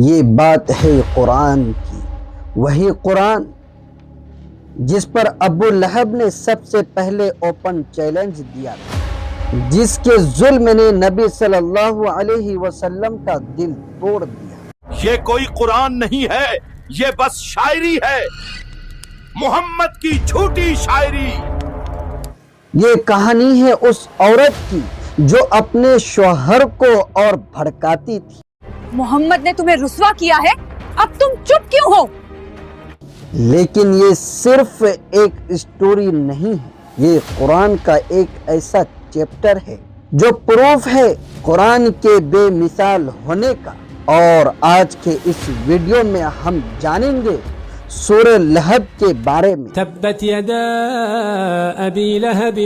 یہ بات ہے قرآن کی، وہی قرآن جس پر ابو لہب نے سب سے پہلے اوپن چیلنج دیا تھا، جس کے ظلم نے نبی صلی اللہ علیہ وسلم کا دل توڑ دیا۔ یہ کوئی قرآن نہیں ہے، یہ بس شاعری ہے، محمد کی جھوٹی شاعری۔ یہ کہانی ہے اس عورت کی جو اپنے شوہر کو اور بھڑکاتی تھی۔ محمد نے تمہیں رسوا کیا ہے، اب تم چپ کیوں ہو؟ لیکن یہ صرف ایک اسٹوری نہیں ہے، یہ قرآن کا ایک ایسا چیپٹر ہے جو پروف ہے قرآن کے بے مثال ہونے کا۔ اور آج کے اس ویڈیو میں ہم جانیں گے سورہ لہب کے بارے میں۔ تبت یدا ابی لہب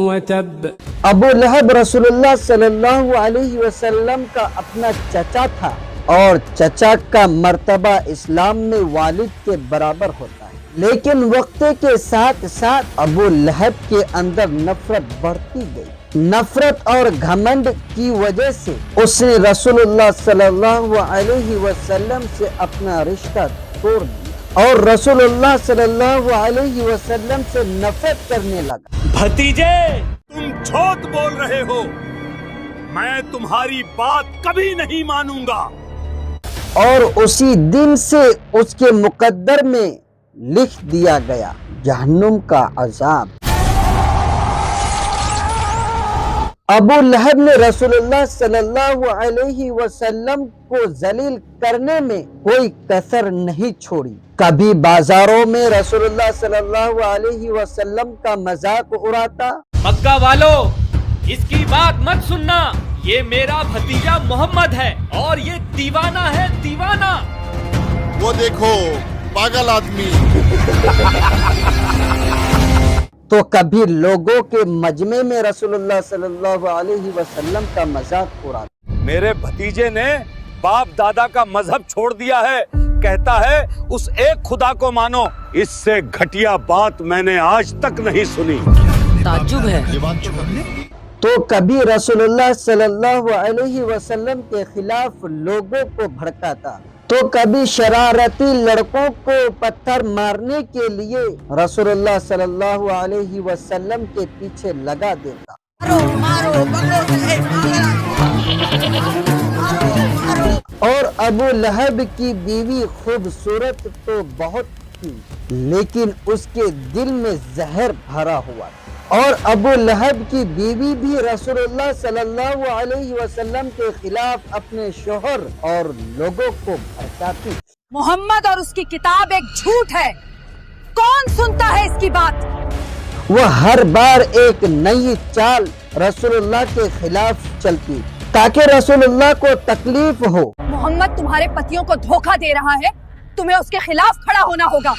وتب۔ ابو لہب رسول اللہ صلی اللہ علیہ وسلم کا اپنا چچا تھا، اور چچا کا مرتبہ اسلام میں والد کے برابر ہوتا ہے، لیکن وقت کے ساتھ ساتھ ابو لہب کے اندر نفرت بڑھتی گئی۔ نفرت اور گھمنڈ کی وجہ سے اس نے رسول اللہ صلی اللہ علیہ وسلم سے اپنا رشتہ توڑ دیا اور رسول اللہ صلی اللہ علیہ وسلم سے نفرت کرنے لگا۔ بھتیجے، تم جھوٹ بول رہے ہو، میں تمہاری بات کبھی نہیں مانوں گا۔ اور اسی دن سے اس کے مقدر میں لکھ دیا گیا جہنم کا عذاب۔ ابو لہب نے رسول اللہ صلی اللہ علیہ وسلم کو ذلیل کرنے میں کوئی کسر نہیں چھوڑی۔ کبھی بازاروں میں رسول اللہ صلی اللہ علیہ وسلم کا مذاق اڑاتا۔ مکہ والو، اس کی بات مت سننا، یہ میرا بھتیجا محمد ہے اور یہ دیوانہ ہے، دیوانہ۔ وہ دیکھو پاگل آدمی۔ تو کبھی لوگوں کے مجمع میں رسول اللہ صلی اللہ علیہ وسلم کا مذاق اڑاتا۔ میرے بھتیجے نے باپ دادا کا مذہب چھوڑ دیا ہے، کہتا ہے اس ایک خدا کو مانو۔ اس سے گھٹیا بات میں نے آج تک نہیں سنی۔ تعجب ہے۔ تو کبھی رسول اللہ صلی اللہ علیہ وسلم کے خلاف لوگوں کو بھڑکاتا، تو کبھی شرارتی لڑکوں کو پتھر مارنے کے لیے رسول اللہ صلی اللہ علیہ وسلم کے پیچھے لگا دیتا۔ اور ابو لہب کی بیوی خوبصورت تو بہت تھی، لیکن اس کے دل میں زہر بھرا ہوا تھا۔ اور ابو لہب کی بیوی بھی رسول اللہ صلی اللہ علیہ وسلم کے خلاف اپنے شوہر اور لوگوں کو بھڑکاتی۔ محمد اور اس کی کتاب ایک جھوٹ ہے، کون سنتا ہے اس کی بات؟ وہ ہر بار ایک نئی چال رسول اللہ کے خلاف چلتی تاکہ رسول اللہ کو تکلیف ہو۔ محمد تمہارے پتیوں کو دھوکہ دے رہا ہے، تمہیں اس کے خلاف کھڑا ہونا ہوگا۔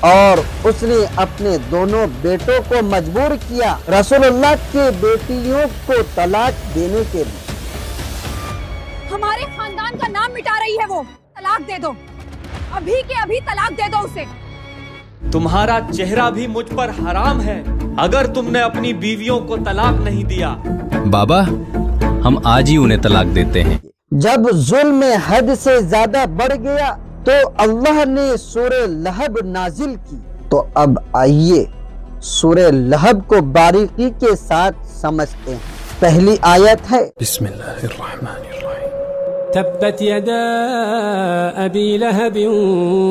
اور اس نے اپنے دونوں بیٹوں کو مجبور کیا رسول اللہ کے بیٹیوں کو طلاق دینے کے لیے۔ ہمارے خاندان کا نام مٹا رہی ہے وہ، طلاق دے دو، ابھی کے ابھی طلاق دے دو اسے۔ تمہارا چہرہ بھی مجھ پر حرام ہے اگر تم نے اپنی بیویوں کو طلاق نہیں دیا۔ بابا، ہم آج ہی انہیں طلاق دیتے ہیں۔ جب ظلم حد سے زیادہ بڑھ گیا تو اللہ نے سورہ لہب نازل کی۔ تو اب آئیے سورہ لہب کو باریکی کے ساتھ سمجھتے ہیں۔ پہلی آیت ہے بسم اللہ الرحمن الرحیم۔ تبت یدا ابی لہب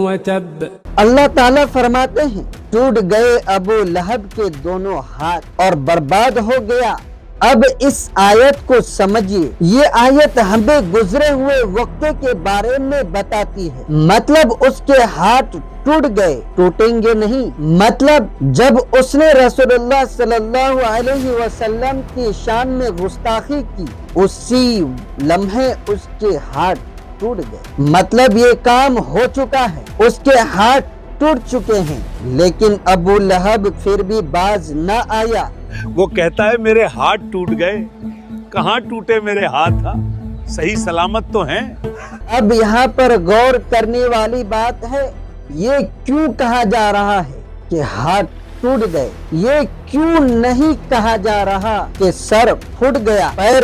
وتب۔ اللہ تعالیٰ فرماتے ہیں ٹوٹ گئے ابو لہب کے دونوں ہاتھ اور برباد ہو گیا۔ اب اس آیت کو سمجھیے، یہ آیت ہمیں گزرے ہوئے وقت کے بارے میں بتاتی ہے۔ مطلب اس کے ہاتھ ٹوٹ گئے، ٹوٹیں گے نہیں۔ مطلب جب اس نے رسول اللہ صلی اللہ علیہ وسلم کی شان میں گستاخی کی، اسی لمحے اس کے ہاتھ ٹوٹ گئے۔ مطلب یہ کام ہو چکا ہے، اس کے ہاتھ ٹوٹ چکے ہیں، لیکن ابو لہب پھر بھی باز نہ آیا۔ وہ کہتا ہے میرے ہاتھ ٹوٹ گئے، کہاں ٹوٹے میرے ہاتھ؟ صحیح سلامت تو ہیں۔ اب یہاں پر غور کرنے والی بات ہے، یہ کیوں کہا جا رہا ہے کہ ہاتھ ٹوٹ گئے؟ یہ کیوں نہیں کہا جا رہا کہ سر پھٹ گیا، پیر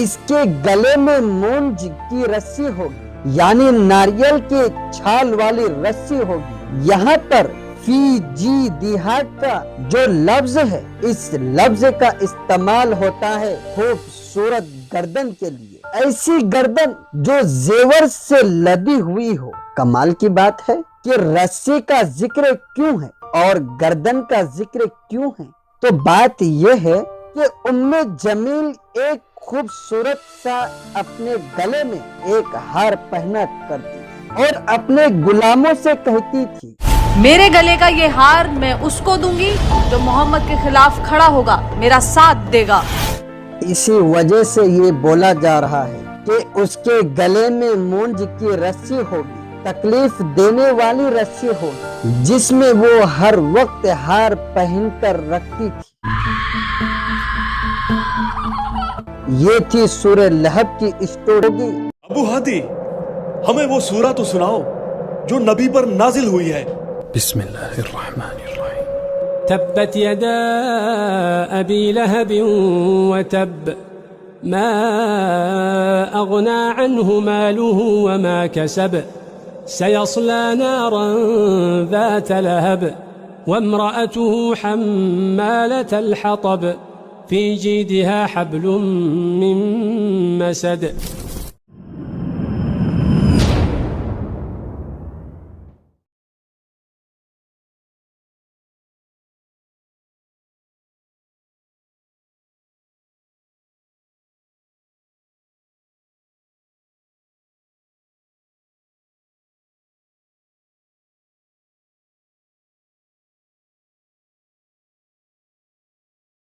اس کے گلے میں مونج کی رسی ہوگی، یعنی ناریل کے چھال والی رسی ہوگی۔ یہاں پر فی جیدہا کا جو لفظ ہے، اس لفظ کا استعمال ہوتا ہے خوبصورت گردن کے لیے، ایسی گردن جو زیور سے لدی ہوئی ہو۔ کمال کی بات ہے کہ رسی کا ذکر کیوں ہے اور گردن کا ذکر کیوں ہے؟ تو بات یہ ہے کہ ام جمیل ایک خوبصورت سا اپنے گلے میں ایک ہار پہنا کرتی اور اپنے غلاموں سے کہتی تھی، میرے گلے کا یہ ہار میں اس کو دوں گی جو محمد کے خلاف کھڑا ہوگا، میرا ساتھ دے گا۔ اسی وجہ سے یہ بولا جا رہا ہے کہ اس کے گلے میں مونج کی رسی ہوگی، تکلیف دینے والی رسی ہوگی، جس میں وہ ہر وقت ہار پہن کر رکھتی تھی۔ یہ تھی سورہ لہب کی اسٹوری۔ ابو ہادی، ہمیں وہ سورہ تو سناؤ جو نبی پر نازل ہوئی ہے۔ بسم اللہ الرحمن الرحیم۔ تبت يدا أبي لهب وتب ما أغنى عنه ماله وما كسب سيصلى نارا ذات لهب وامرأته حمالة الحطب في جيدها حبل من مسد